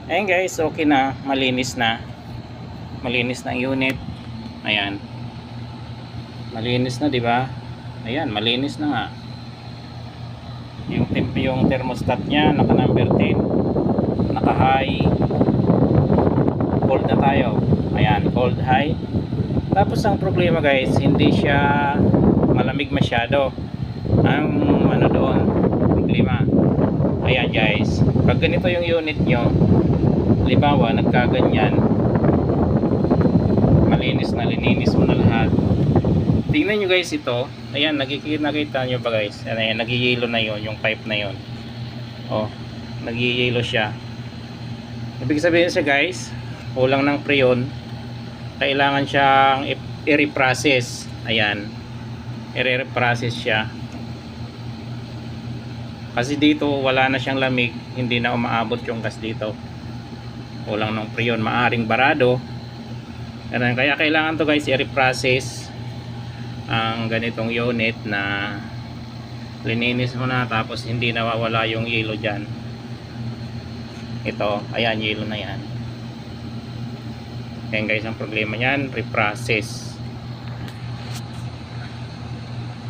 Ayan guys, okay na, malinis na. Malinis na ang unit. Ayan. Malinis na, 'di ba? Ayan, malinis na nga. Yung thermostat niya naka number 10. Naka high. Cold na tayo. Ayan, cold high. Tapos ang problema guys, hindi siya malamig masyado. Ang ano doon, problema. Ayan guys, pag ganito yung unit nyo, halimbawa nagkaganyan, malinis na, lininis mo na lahat. Tingnan nyo guys ito. Ayan, nakikita nyo ba guys? Ayan, nagiyelo na yon yung pipe na yon. Oh, nagiyelo siya. Ibig sabihin siya guys, kulang ng preyon. Kailangan siyang i-reprocess. Ayan, i-reprocess siya. Kasi dito wala na siyang lamig, hindi na umaabot yung gas dito. Kulang ng preyon, maaring barado. Kaya kailangan to guys i-reprocess ang ganitong unit na lininis mo na tapos hindi nawawala yung yelo dyan. Ito, ayan, yelo na yan. Ayan guys, ang problema niyan, reprocess.